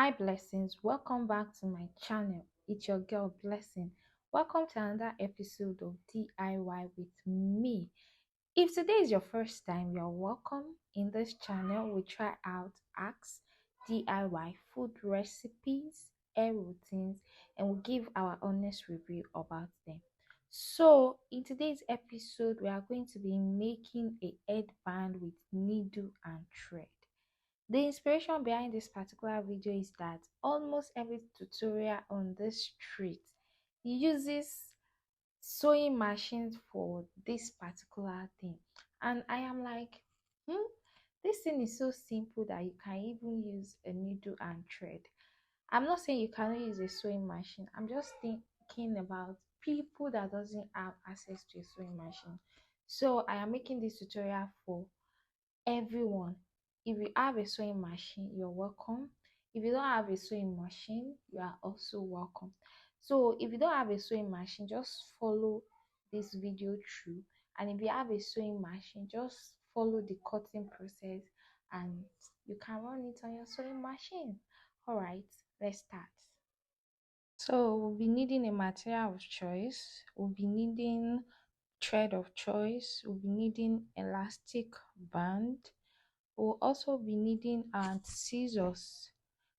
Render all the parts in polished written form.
Hi, blessings. Welcome back to my channel. It's your girl, Blessing. Welcome to another episode of DIY with me. If today is your first time, you're welcome. In this channel, we try out hacks, DIY food recipes, hair routines, and we give our honest review about them. So, in today's episode, we are going to be making a headband with needle and thread. The inspiration behind this particular video is that almost every tutorial on the street uses sewing machines for this particular thing, and I am like, this thing is so simple that you can even use a needle and thread. I'm not saying you cannot use a sewing machine. I'm just thinking about people that doesn't have access to a sewing machine. So I am making this tutorial for everyone. If you have a sewing machine, you're welcome. If you don't have a sewing machine, you are also welcome. So if you don't have a sewing machine, just follow this video through, and if you have a sewing machine, just follow the cutting process and you can run it on your sewing machine. All right, let's start. So we'll be needing a material of choice. We'll be needing thread of choice. We'll be needing elastic band. We'll also be needing scissors.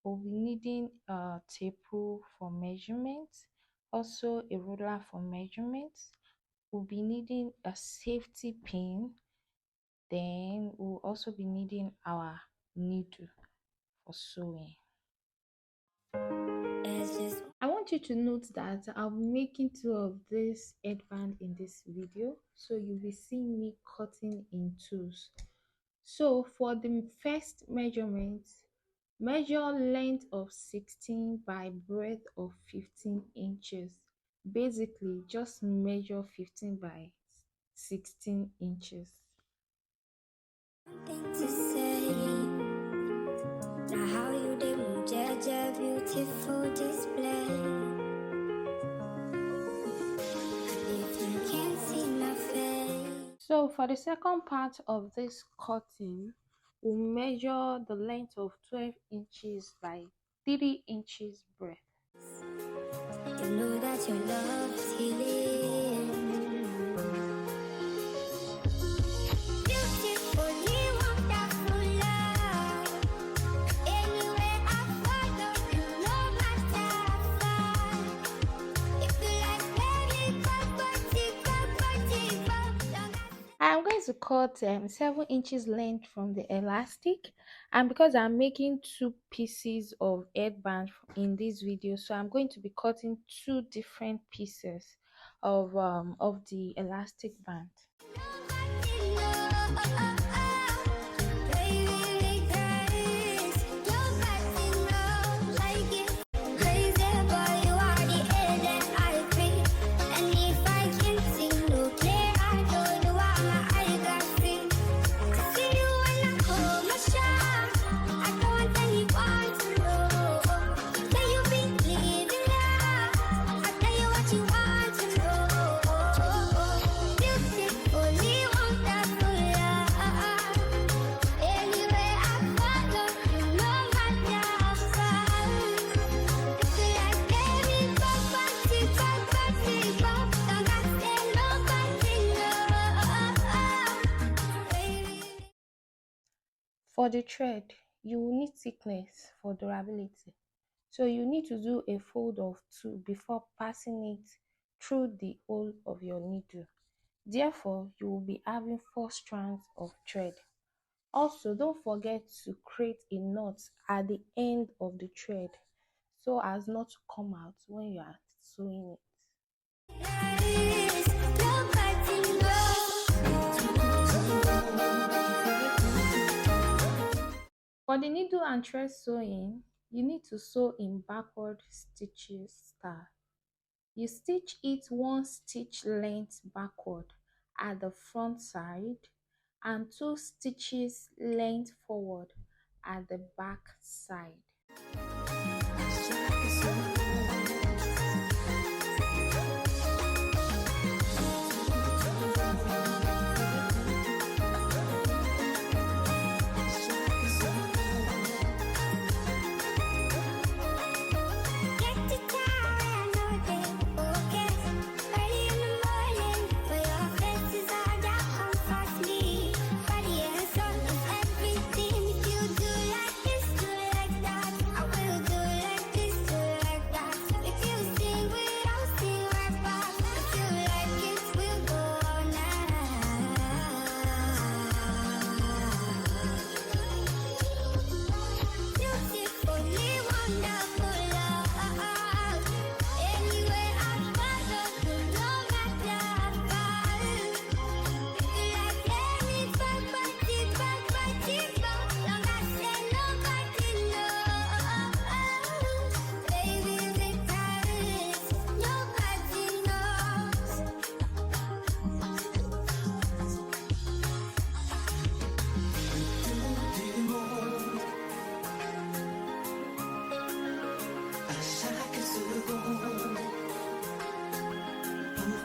We'll be needing a tape rule for measurements, also a ruler for measurements. We'll be needing a safety pin. Then we'll also be needing our needle for sewing. I want you to note that I'll be making two of this headband in this video, so you'll be seeing me cutting in twos. So for the first measurement, measure length of 16 by breadth of 15 inches. Basically, just measure 15 by 16 inches. To say, now how you did judge a beautiful display. If you can't see my face. So for the second part of this cutting, we'll measure the length of 12 inches by 3 inches breadth. You know that your love is healing. Beautifully wonderful love. Anywhere I follow you, no matter how far. If you like baby, I'm going to cut 7 inches length from the elastic, and because I'm making two pieces of headband in this video, so I'm going to be cutting two different pieces of the elastic band. For the thread, you will need thickness for durability. So you need to do a fold of 2 before passing it through the hole of your needle. Therefore, you will be having 4 strands of thread. Also, don't forget to create a knot at the end of the thread so as not to come out when you are sewing it. For the needle and thread sewing, you need to sew in backward stitches style. You stitch it 1 stitch length backward at the front side and 2 stitches length forward at the back side.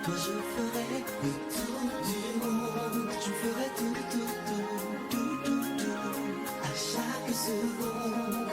toi je ferai le tour du monde. Je ferai tout, à chaque seconde.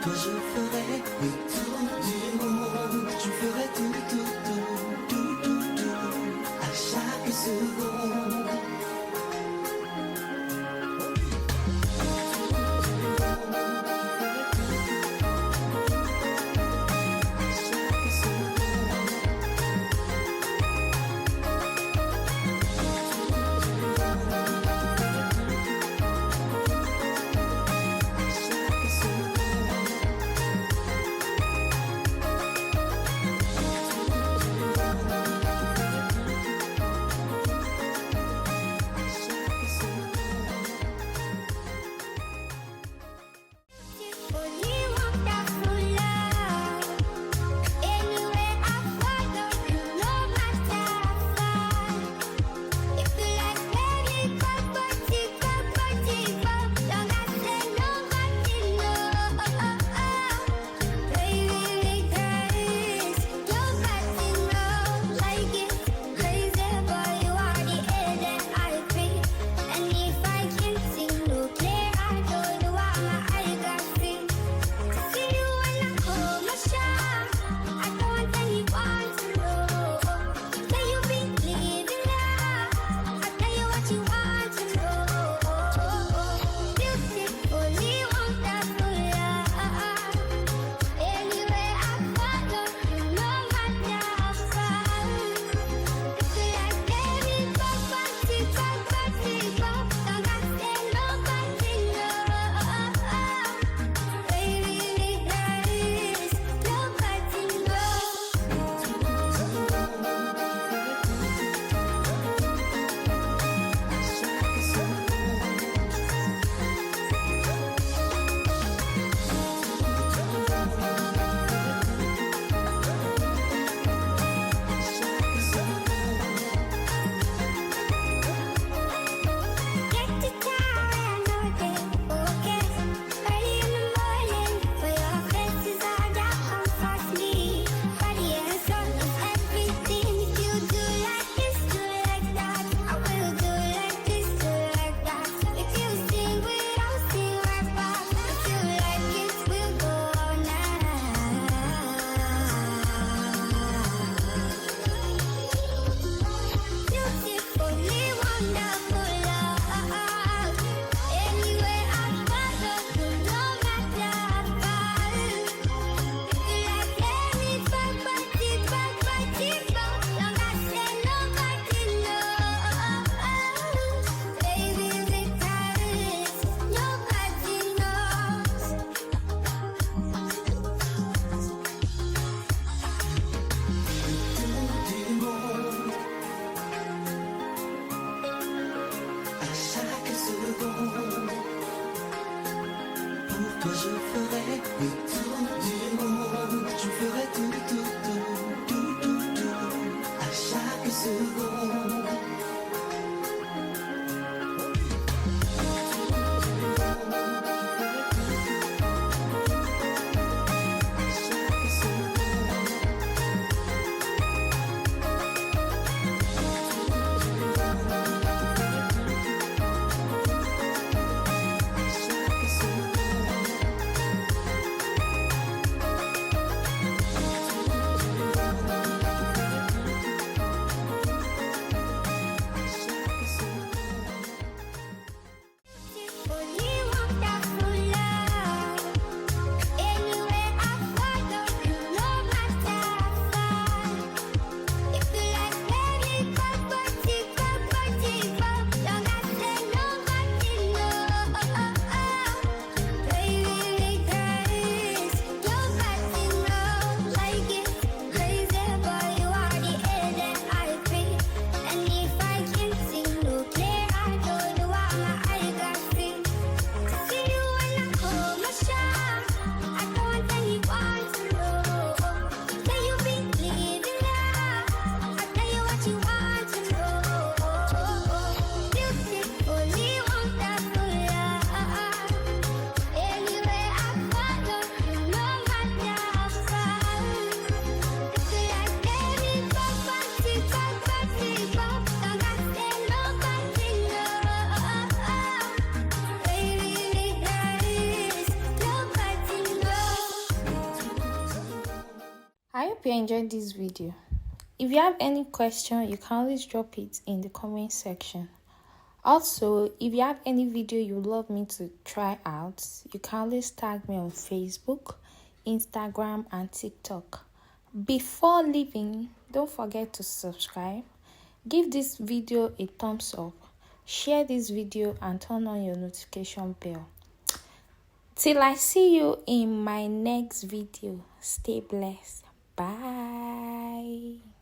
Toi je ferai le tour du monde. Je ferai tout, à chaque seconde. Je ferai, oui, tout du monde. Je ferai tout, tout, tout, tout, tout, tout, à chaque seconde. I hope you enjoyed this video. If you have any question, you can always drop it in the comment section. Also, if you have any video you would love me to try out, you can always tag me on Facebook, Instagram, and TikTok. Before leaving, don't forget to subscribe, give this video a thumbs up, share this video, and turn on your notification bell. Till I see you in my next video, stay blessed. Bye.